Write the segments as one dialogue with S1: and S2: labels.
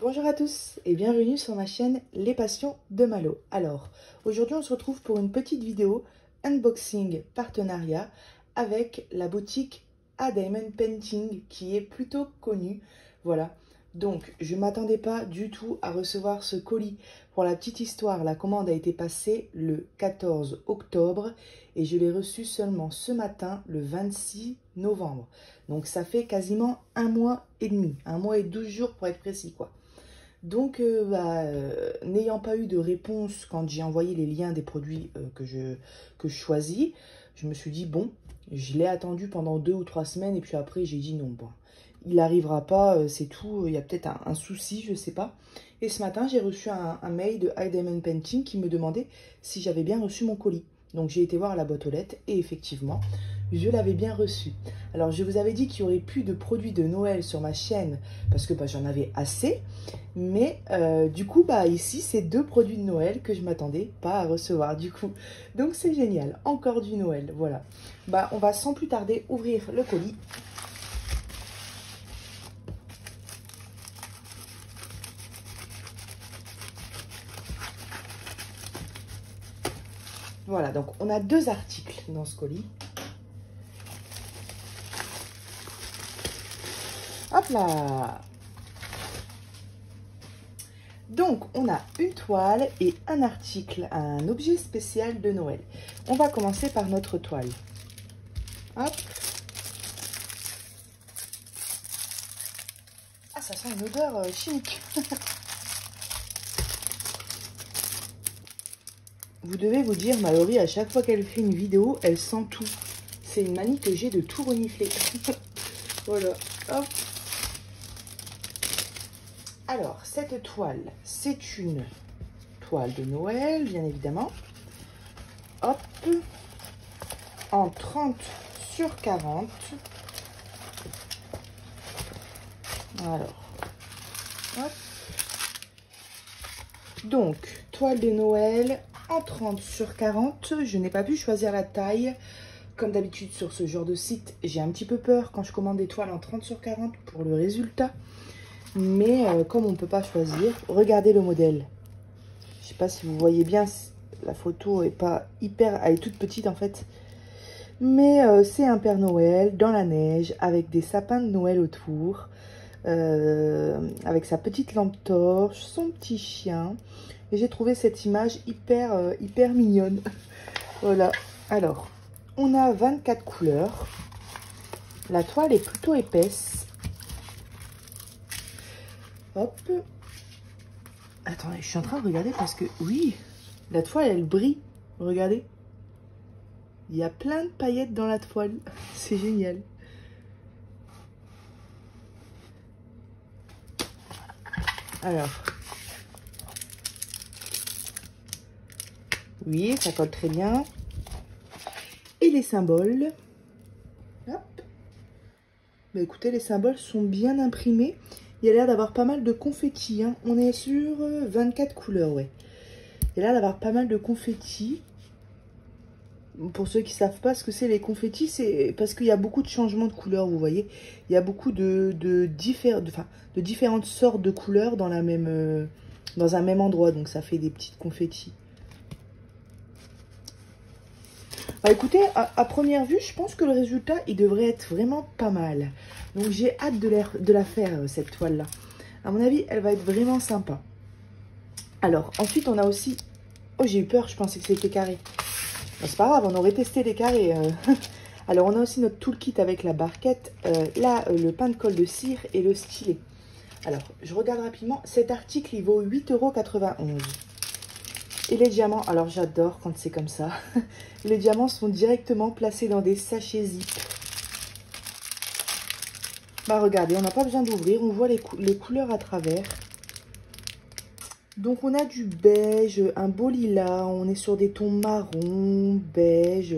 S1: Bonjour à tous et bienvenue sur ma chaîne Les Passions de Malo. Alors, aujourd'hui on se retrouve pour une petite vidéo unboxing partenariat avec la boutique A Diamond Painting qui est plutôt connue. Voilà, donc je ne m'attendais pas du tout à recevoir ce colis. Pour la petite histoire, la commande a été passée le 14 octobre et je l'ai reçu seulement ce matin, le 26 novembre. Donc ça fait quasiment un mois et demi, un mois et 12 jours pour être précis quoi. Donc, n'ayant pas eu de réponse quand j'ai envoyé les liens des produits que je choisis, je me suis dit, bon, je l'ai attendu pendant 2 ou 3 semaines et puis après, j'ai dit non, bon, il n'arrivera pas, c'est tout, il y a peut-être un souci, je ne sais pas. Et ce matin, j'ai reçu un mail de A Diamond Painting qui me demandait si j'avais bien reçu mon colis. Donc, j'ai été voir à la boîte aux lettres et effectivement, je l'avais bien reçu. Alors, je vous avais dit qu'il n'y aurait plus de produits de Noël sur ma chaîne parce que j'en avais assez. Mais du coup, ici, c'est 2 produits de Noël que je ne m'attendais pas à recevoir du coup. Donc, c'est génial. Encore du Noël, voilà. On va sans plus tarder ouvrir le colis. Voilà, donc on a 2 articles dans ce colis. Hop là! Donc, on a une toile et un article, un objet spécial de Noël. On va commencer par notre toile. Hop. Ah, ça sent une odeur chimique. Vous devez vous dire, Mallory, à chaque fois qu'elle fait une vidéo, elle sent tout. C'est une manie que j'ai de tout renifler. Voilà. Hop. Alors, cette toile, c'est une toile de Noël, bien évidemment. Hop. En 30 sur 40. Alors. Hop. Donc, toile de Noël en 30 sur 40. Je n'ai pas pu choisir la taille. Comme d'habitude sur ce genre de site, j'ai un petit peu peur quand je commande des toiles en 30 sur 40 pour le résultat. Mais comme on ne peut pas choisir, regardez le modèle. Je ne sais pas si vous voyez bien, la photo est pas hyper... Elle est toute petite en fait. Mais c'est un Père Noël dans la neige avec des sapins de Noël autour. Avec sa petite lampe torche, son petit chien. Et j'ai trouvé cette image hyper mignonne. Voilà. Alors, on a 24 couleurs. La toile est plutôt épaisse. Hop. Attendez, je suis en train de regarder parce que, oui, la toile, elle brille. Regardez. Il y a plein de paillettes dans la toile. C'est génial. Alors. Oui, ça colle très bien. Et les symboles. Hop. Écoutez, les symboles sont bien imprimés. Il y a l'air d'avoir pas mal de confettis. Hein. On est sur 24 couleurs, ouais. Il y a l'air d'avoir pas mal de confettis. Pour ceux qui ne savent pas ce que c'est les confettis, c'est parce qu'il y a beaucoup de changements de couleurs, vous voyez. Il y a beaucoup de différentes sortes de couleurs dans un même endroit. Donc ça fait des petites confettis. Écoutez, à première vue, je pense que le résultat, il devrait être vraiment pas mal. Donc, j'ai hâte de la faire, cette toile-là. À mon avis, elle va être vraiment sympa. Alors, ensuite, on a aussi... Oh, j'ai eu peur, je pensais que c'était carré. C'est pas grave, on aurait testé les carrés. Alors, on a aussi notre toolkit avec la barquette, le pain de colle de cire et le stylet. Alors, je regarde rapidement. Cet article, il vaut 8,91 €. Et les diamants, alors j'adore quand c'est comme ça. Les diamants sont directement placés dans des sachets zip. Regardez, on n'a pas besoin d'ouvrir, on voit les couleurs à travers. Donc on a du beige, un beau lilas, on est sur des tons marron, beige,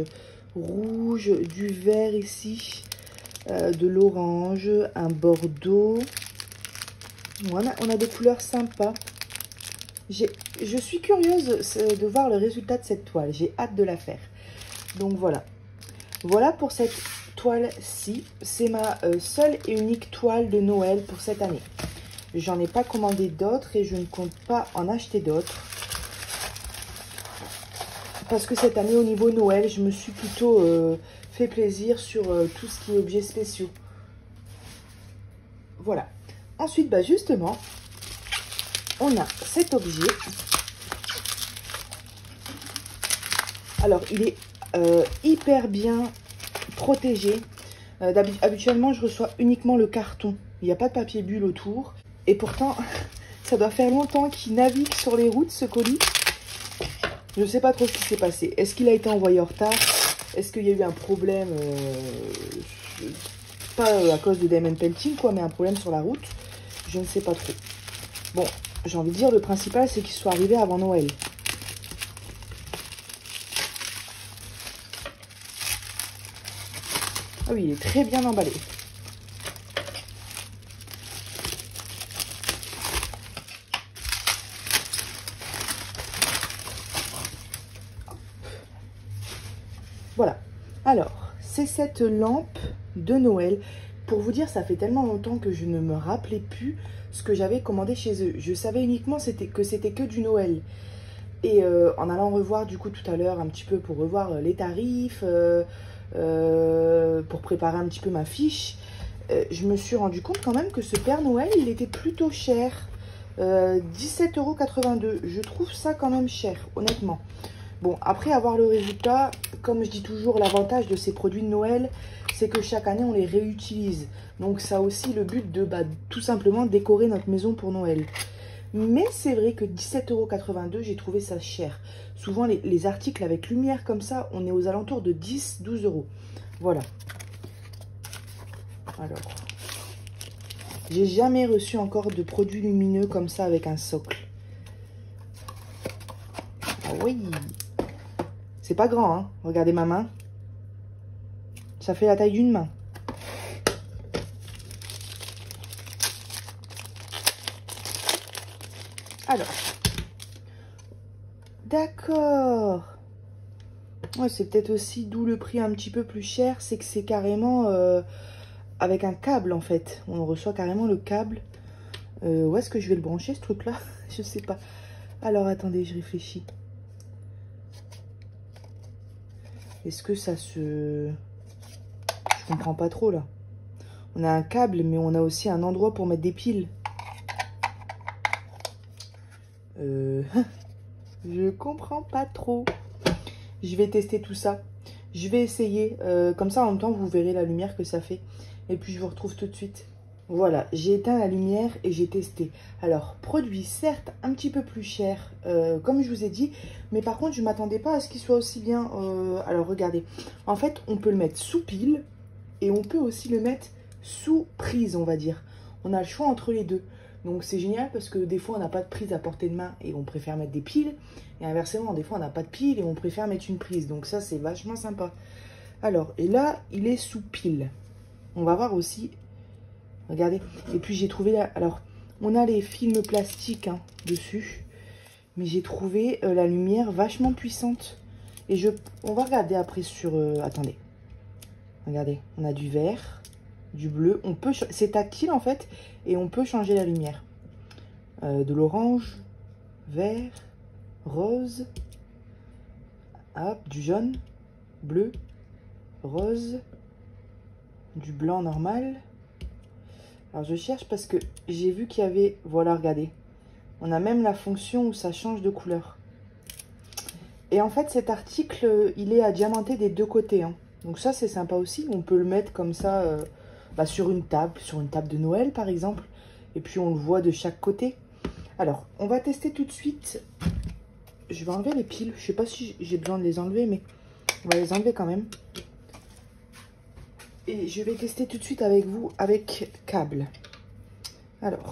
S1: rouge, du vert ici, de l'orange, un bordeaux. On a des couleurs sympas. Je suis curieuse de voir le résultat de cette toile. J'ai hâte de la faire. Donc voilà. Voilà pour cette toile-ci. C'est ma seule et unique toile de Noël pour cette année. J'en ai pas commandé d'autres et je ne compte pas en acheter d'autres. Parce que cette année, au niveau Noël, je me suis plutôt fait plaisir sur tout ce qui est objets spéciaux. Voilà. Ensuite, bah justement, on a cet objet. Alors, il est hyper bien protégé. Habituellement, je reçois uniquement le carton. Il n'y a pas de papier bulle autour. Et pourtant, ça doit faire longtemps qu'il navigue sur les routes, ce colis. Je ne sais pas trop ce qui s'est passé. Est-ce qu'il a été envoyé en retard? Est-ce qu'il y a eu un problème pas à cause de Diamond Painting, quoi, mais un problème sur la route? Je ne sais pas trop. Bon, j'ai envie de dire, le principal, c'est qu'il soit arrivé avant Noël. Ah oui, il est très bien emballé. Voilà. Alors, c'est cette lampe de Noël. Pour vous dire, ça fait tellement longtemps que je ne me rappelais plus ce que j'avais commandé chez eux. Je savais uniquement que c'était que du Noël. Et en allant revoir du coup tout à l'heure un petit peu pour revoir les tarifs, pour préparer un petit peu ma fiche, je me suis rendu compte quand même que ce Père Noël, il était plutôt cher. 17,82 €. Je trouve ça quand même cher, honnêtement. Bon, après avoir le résultat, comme je dis toujours, l'avantage de ces produits de Noël, c'est que chaque année, on les réutilise. Donc, ça a aussi le but de tout simplement décorer notre maison pour Noël. Mais c'est vrai que 17,82 €, j'ai trouvé ça cher. Souvent, les articles avec lumière comme ça, on est aux alentours de 10-12 €. Voilà. Alors, j'ai jamais reçu encore de produits lumineux comme ça avec un socle. Ah oui! C'est pas grand, hein. Regardez ma main. Ça fait la taille d'une main. Alors. D'accord. Ouais, c'est peut-être aussi d'où le prix un petit peu plus cher. C'est que c'est carrément avec un câble, en fait. On reçoit carrément le câble. Où est-ce que je vais le brancher, ce truc-là? Je sais pas. Alors, attendez, je réfléchis. Est-ce que ça se... Je comprends pas trop, là. On a un câble, mais on a aussi un endroit pour mettre des piles. Je comprends pas trop. Je vais tester tout ça. Je vais essayer. Comme ça, en même temps, vous verrez la lumière que ça fait. Et puis, je vous retrouve tout de suite. Voilà, j'ai éteint la lumière et j'ai testé. Alors, produit certes un petit peu plus cher, comme je vous ai dit. Mais par contre, je ne m'attendais pas à ce qu'il soit aussi bien. Alors, regardez. En fait, on peut le mettre sous pile. Et on peut aussi le mettre sous prise, on va dire. On a le choix entre les deux. Donc c'est génial parce que des fois on n'a pas de prise à portée de main et on préfère mettre des piles. Et inversement, des fois on n'a pas de pile et on préfère mettre une prise. Donc ça c'est vachement sympa. Alors, et là il est sous pile. On va voir aussi. Regardez. Et puis j'ai trouvé là. Alors, on a les films plastiques hein, dessus. Mais j'ai trouvé la lumière vachement puissante. Et on va regarder après sur... attendez. Regardez, on a du vert, du bleu. C'est tactile en fait et on peut changer la lumière. De l'orange, vert, rose, hop, du jaune, bleu, rose, du blanc normal. Alors je cherche parce que j'ai vu qu'il y avait... Voilà, regardez. On a même la fonction où ça change de couleur. Et en fait cet article, il est à diamanter des deux côtés. Hein. Donc ça, c'est sympa aussi. On peut le mettre comme ça sur une table de Noël, par exemple. Et puis, on le voit de chaque côté. Alors, on va tester tout de suite. Je vais enlever les piles. Je ne sais pas si j'ai besoin de les enlever, mais on va les enlever quand même. Et je vais tester tout de suite avec vous, avec câble. Alors...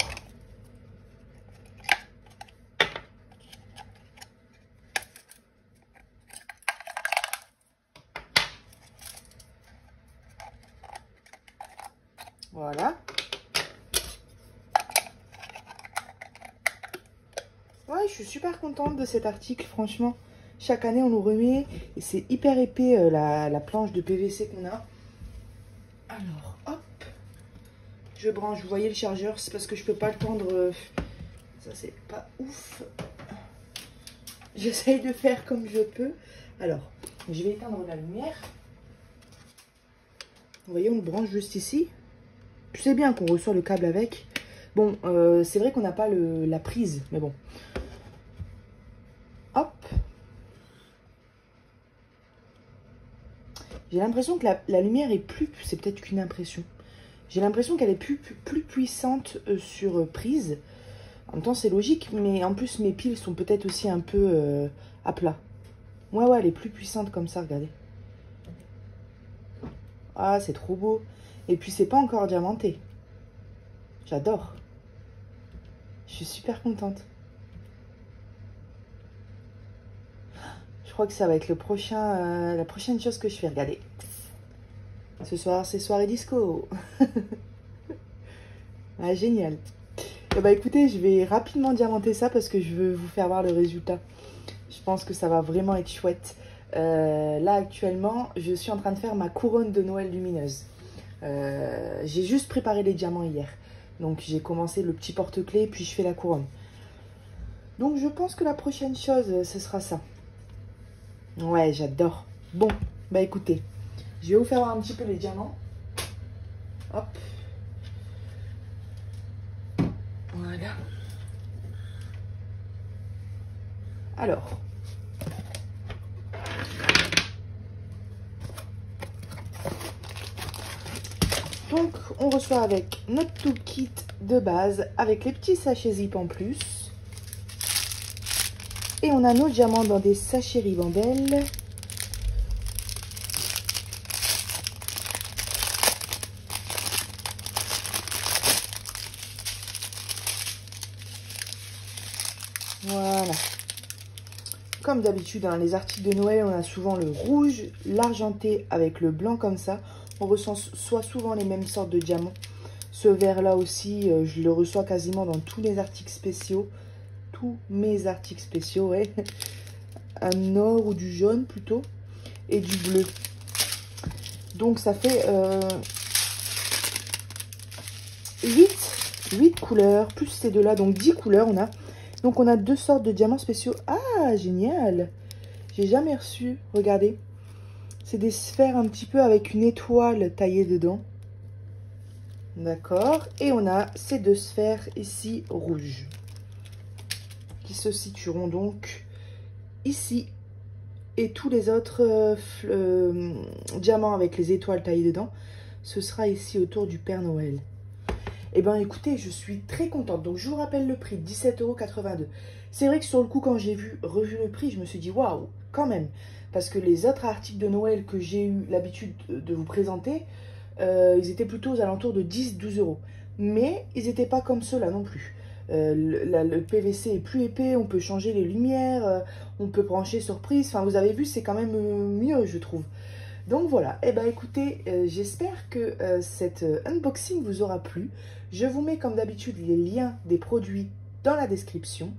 S1: Voilà. Ouais, je suis super contente de cet article, franchement. Chaque année, on nous remet. Et c'est hyper épais, la planche de PVC qu'on a. Alors, hop. je branche. Vous voyez le chargeur, c'est parce que je peux pas le tendre. Ça, c'est pas ouf. J'essaye de faire comme je peux. Alors, je vais éteindre la lumière. Vous voyez, on le branche juste ici. Je sais bien qu'on reçoit le câble avec. Bon, c'est vrai qu'on n'a pas la prise, mais bon. Hop. J'ai l'impression que la lumière est plus... C'est peut-être qu'une impression. J'ai l'impression qu'elle est plus puissante sur prise. En même temps, c'est logique, mais en plus, mes piles sont peut-être aussi un peu à plat. Ouais, elle est plus puissante comme ça, regardez. Ah, c'est trop beau. Et puis, c'est pas encore diamanté. J'adore. Je suis super contente. Je crois que ça va être la prochaine chose que je fais. Regardez. Ce soir, c'est soirée disco. Ah, génial. Et bah écoutez, je vais rapidement diamanter ça parce que je veux vous faire voir le résultat. Je pense que ça va vraiment être chouette. Là, actuellement, je suis en train de faire ma couronne de Noël lumineuse. J'ai juste préparé les diamants hier. Donc, j'ai commencé le petit porte-clés, puis je fais la couronne. Donc, je pense que la prochaine chose, ce sera ça. Ouais, j'adore. Bon, bah écoutez, je vais vous faire voir un petit peu les diamants. Hop. Voilà. Alors. Donc, on reçoit avec notre tout kit de base, avec les petits sachets zip en plus. Et on a nos diamants dans des sachets ribambelles. Voilà. Comme d'habitude, hein, les articles de Noël, on a souvent le rouge, l'argenté avec le blanc comme ça. On reçoit souvent les mêmes sortes de diamants. Ce vert-là aussi, je le reçois quasiment dans tous les articles spéciaux. Tous mes articles spéciaux, ouais. Un or ou du jaune plutôt. Et du bleu. Donc ça fait 8 couleurs, plus ces deux-là, donc 10 couleurs on a. Donc on a 2 sortes de diamants spéciaux. Ah, génial! J'ai jamais reçu, regardez. C'est des sphères un petit peu avec une étoile taillée dedans. D'accord. Et on a ces 2 sphères ici rouges. Qui se situeront donc ici. Et tous les autres diamants avec les étoiles taillées dedans, ce sera ici autour du Père Noël. Eh bien, écoutez, je suis très contente. Donc, je vous rappelle le prix, 17,82 €. C'est vrai que sur le coup, quand j'ai revu le prix, je me suis dit, waouh, quand même. Parce que les autres articles de Noël que j'ai eu l'habitude de vous présenter, ils étaient plutôt aux alentours de 10-12 €. Mais ils n'étaient pas comme ceux-là non plus. Le PVC est plus épais, on peut changer les lumières, on peut brancher sur prise. Enfin, vous avez vu, c'est quand même mieux, je trouve. Donc voilà, et ben écoutez, j'espère que cet unboxing vous aura plu. Je vous mets comme d'habitude les liens des produits dans la description.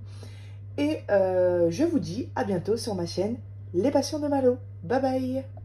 S1: Et je vous dis à bientôt sur ma chaîne Les Passions de Malo. Bye bye!